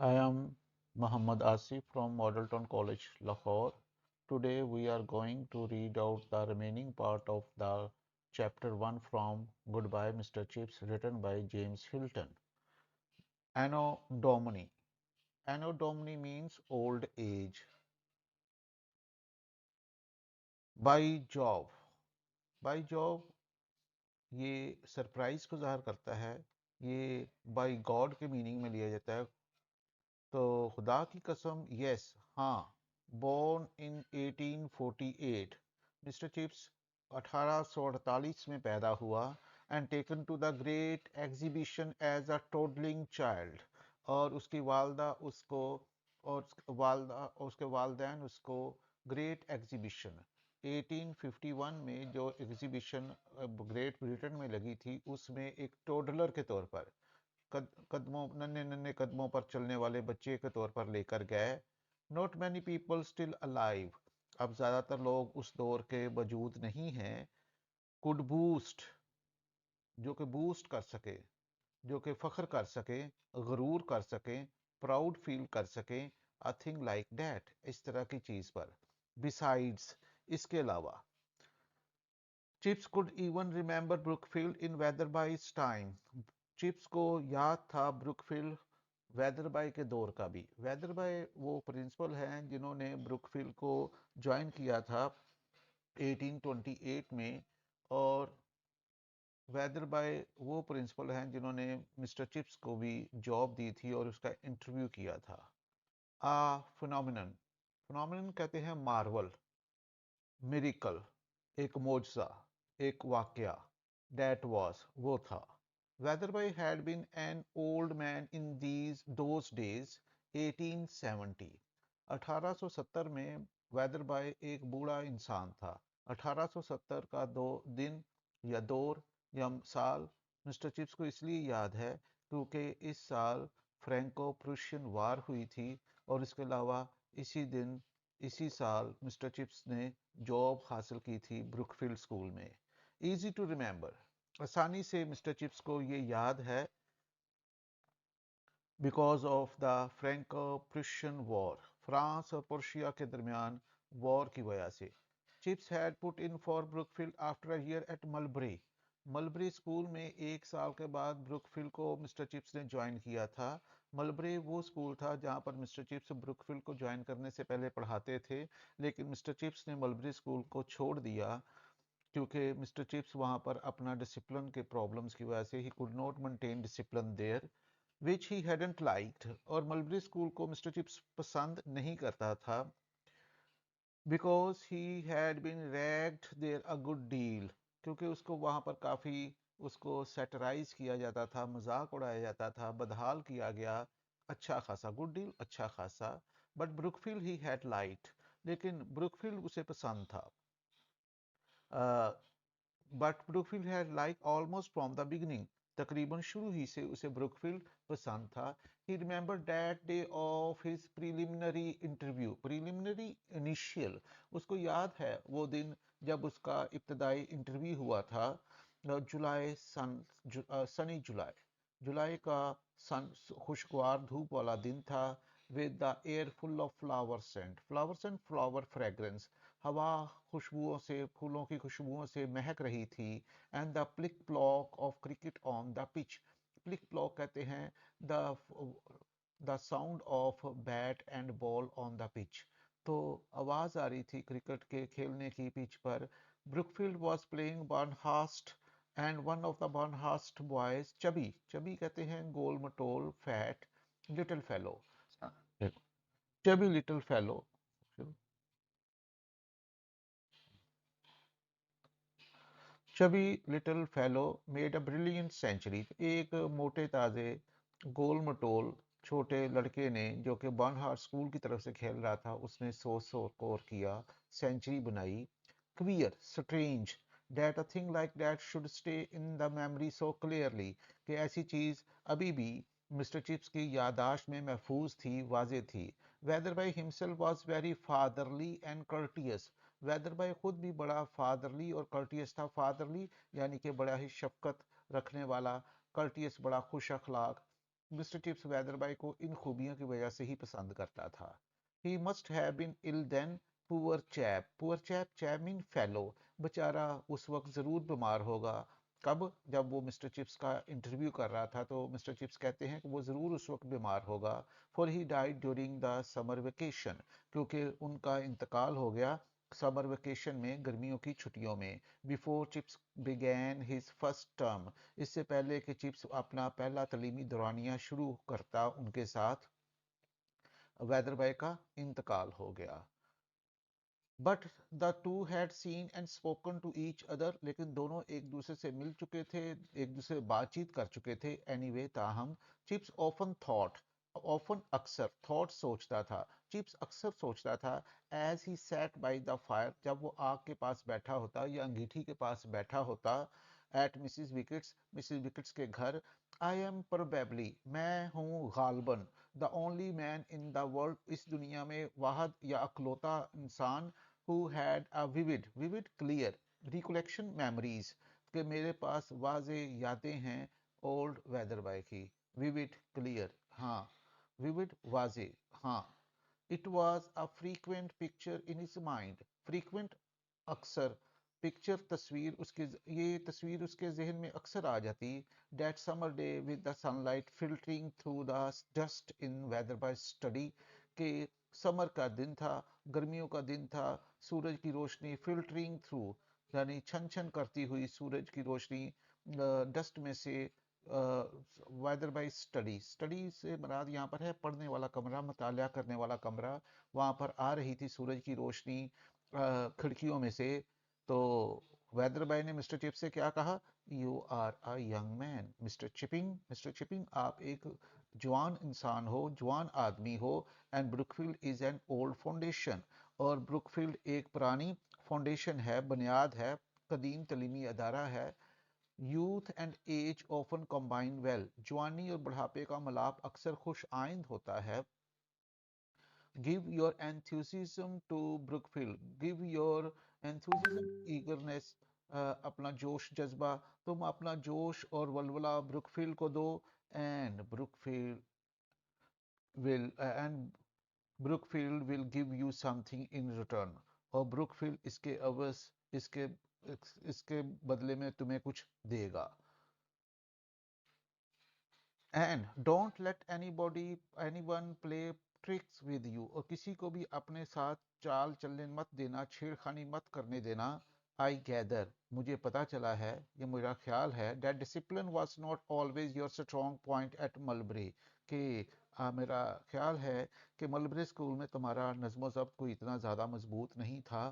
I am Muhammad Asif from Model Town College, Lahore. Today we are going to read out the remaining part of the chapter 1 from Goodbye Mr. Chips written by James Hilton. Anno Domini. Anno Domini means old age. By Job. By Job ये surprise को ज़ाहिर करता है। ये bye God के meaning में लिया जाता है। तो खुदा की कसम, यस, हाँ। बोर्न इन 1848, मिस्टर चिप्स 1848 में पैदा हुआ and taken to the great exhibition as a toddling child. और उसकी वालदा उसको और वालदा उसके वालदैन उसको ग्रेट एग्जीबिशन 1851 में जो एग्जीबिशन ग्रेट ब्रिटेन में लगी थी उसमें एक टोडलर के तौर पर कदमों नन्हे नन्हे कदमों पर चलने वाले बच्चे के तौर पर लेकर गए। Not many people still alive, अब ज़्यादातर लोग उस दौर के वजूद नहीं हैं। कुड बूस्ट, जो कि बूस्ट कर सके, जो कि फ़ख्र कर सके, गरूर कर सके, प्राउड फील कर सके, अ थिंग लाइक दैट, इस तरह की चीज़ पर। बिसाइड्स, इसके अलावा। Chips could even remember Brookfield in Wetherby's time, Chips को याद था ब्रुकफील्ड वेदरबाई के दौर का भी। वेदरबाई वो प्रिंसिपल हैं जिन्होंने ब्रुकफील्ड को ज्वाइन किया था 1828 में। और वेदरबाई वो प्रिंसिपल हैं जिन्होंने मिस्टर चिप्स को भी जॉब दी थी और उसका इंटरव्यू किया था। फिनोमिनन, फिनोमिनन कहते हैं मार्वल, मिरिकल, एक मोजज़ा, एक वाकया। दैट वाज, वो था। Wetherby had been an old man in those days 1870। 1870 में वेदरबाई एक बूढ़ा इंसान था। 1870 का दो दिन या दौर या साल मिस्टर चिप्स को इसलिए याद है क्योंकि इस साल फ्रैंको प्रुशियन वार हुई थी। और इसके अलावा इसी दिन इसी साल मिस्टर चिप्स ने जॉब हासिल की थी ब्रुकफील्ड स्कूल में। इजी टू रिमेंबर, आसानी से मिस्टर चिप्स को ये याद है because of the Franco Prussian war, France और पर्शिया के दरमियान वॉर की वजह से। Chips had put in for Brookfield after a year at Mulberry. Mulberry school में एक साल के बाद ब्रुकफील्ड को मिस्टर चिप्स ने ज्वाइन किया था। मलबरी वो स्कूल था जहाँ पर मिस्टर चिप्स ब्रुकफील्ड को ज्वाइन करने से पहले पढ़ाते थे, लेकिन मिस्टर चिप्स ने मलबरी स्कूल को छोड़ दिया क्योंकि मिस्टर चिप्स वहाँ पर अपना डिसिप्लिन के प्रॉब्लम्स की वजह से he could not maintain discipline there which he hadn't liked. और मलबरी स्कूल को मिस्टर चिप्स पसंद नहीं करता था because he had been ragged there a good deal, क्योंकि उसको वहाँ पर काफ़ी उसको सैटराइज किया जाता था, मजाक उड़ाया जाता था, बदहाल किया गया। अच्छा खासा गुड डील, अच्छा खासा। But Brookfield he had liked, लेकिन ब्रुकफील्ड उसे पसंद था। But Brookfield had like almost from the beginning, तकरीबन शुरू ही से उसे ब्रुकफील्ड पसंद था। He remember that day of his preliminary interview, preliminary initial, उसको याद है वो दिन जब उसका इब्तदाई इंटरव्यू हुआ था। जुलाई सनी जुलाई, जुलाई का सन खुशगवार धूप वाला दिन था। With the air full of flowers and flower fragrance, हवा खुशबुओं से, फूलों की खुशबुओं से महक रही थी। And the plick plock of cricket on the pitch, plick plock कहते हैं the sound of bat and ball on the pitch. तो आवाज आ रही थी क्रिकेट के खेलने की पिच पर। Brookfield was playing Burnhurst and one of the Burnhurst boys, chubby, chubby कहते हैं गोल मटोल fat little fellow, chubby little fellow, chubby little fellow made a brilliant century. एक मोटे ताजे गोल मटोल छोटे लड़के ने, जो कि बर्नहार्ड स्कूल की तरफ से खेल रहा था, उसने 100 स्कोर किया, सेंचुरी बनाई। Queer, strange, that a thing like that should stay in the memory so clearly, कि ऐसी चीज अभी भी मिस्टर चिप्स की यादाश्त में महफूज थी, वाजे थी। Wetherby himself was very fatherly and courteous, Wetherby खुद भी बड़ा फादरली और कर्टियस था। फादरली यानी कि बड़ा ही शफकत रखने वाला, कर्टियस बड़ा खुश अखलाक। मिस्टर चिप्स वेदरबाई को इन खूबियों की वजह से ही पसंद करता था। He must have been ill then, poor chap, chap mean fellow, बेचारा उस वक्त ज़रूर बीमार होगा। कब? जब वो मिस्टर चिप्स का इंटरव्यू कर रहा था तो मिस्टर चिप्स कहते हैं कि वो ज़रूर उस वक्त बीमार होगा। For he died during the summer vacation, क्योंकि उनका इंतकाल हो गया समर वेकेशन में, गर्मियों की छुट्टियों में। Before chips began his first term, इससे पहले कि चिप्स अपना पहला तलीमी दौरानिया शुरू करता, उनके साथ वेदरबाई का इंतकाल हो गया। But the two had seen and spoken to each other, लेकिन दोनों एक दूसरे से मिल चुके थे, एक दूसरे से बातचीत कर चुके थे। एनीवे ताहम, चिप्स ऑफन थॉट, ऑफन अक्सर, थॉट सोचता था, चिप्स अक्सर सोचता था, as he sat by the fire, जब वो आग के पास बैठा होता या अंगीठी के पास बैठा होता, एट मिसिस विकेट्स के घर। आई एम प्रोबेबली, मैं हूँ गालबन, the only man in the world, इस दुनिया में वाहद या अकलौता इंसान, who had a vivid clear recollection memories, कि मेरे पास वाजे यादें हैं ओल्ड वेदरबाई की। विविड क्लियर, हाँ, विविड वाजे, हाँ। It was a frequent picture in his mind, frequent अक्सर, पिक्चर तस्वीर उसके, ये तस्वीर उसके जहन में अक्सर आ जाती। That summer day with the sunlight filtering through the dust in Wetherby study, के समर का दिन था, गर्मियों का दिन था, सूरज की रोशनी फिल्टरिंग थ्रू, यानी छन छन करती हुई सूरज की रोशनी डस्ट में से, वेदर बाय स्टडी, स्टडी से मराद यहाँ पर है पढ़ने वाला कमरा, मुतालिया करने वाला कमरा, वहाँ पर आ रही थी सूरज की रोशनी खिड़कियों में से। तो वेदर बाय ने मिस्टर चिप से क्या कहा? You are a young man Mister Chipping, आप एक जवान इंसान हो, जवान आदमी हो। And Brookfield is an old foundation, और ब्रुकफील्ड एक पुरानी फाउंडेशन है, बुनियाद है, कदीम तलीमी अदारा है। Youth and age often combine well, जवानी और बुढ़ापे का मिलाप अक्सर खुश आइंद होता है। Give your enthusiasm to Brookfield, give your enthusiasm, eagerness, अपना जोश जज्बा, तुम अपना जोश और वलवला ब्रुकफील्ड को दो। And Brookfield and Brookfield will give you something in return, और ब्रुकफील्ड इसके अवस, इसके इसके बदले में तुम्हें कुछ देगा। And don't let anyone play tricks with you, और किसी को भी अपने साथ चाल चलने मत देना, छेड़खानी मत करने देना। आई गैदर, मुझे पता चला है, ये मेरा ख्याल है, that discipline was not always your strong point at Mulberry, कि मेरा ख्याल है कि मलबरी स्कूल में तुम्हारा नज्म ज़ब्त कोई इतना ज़्यादा मजबूत नहीं था।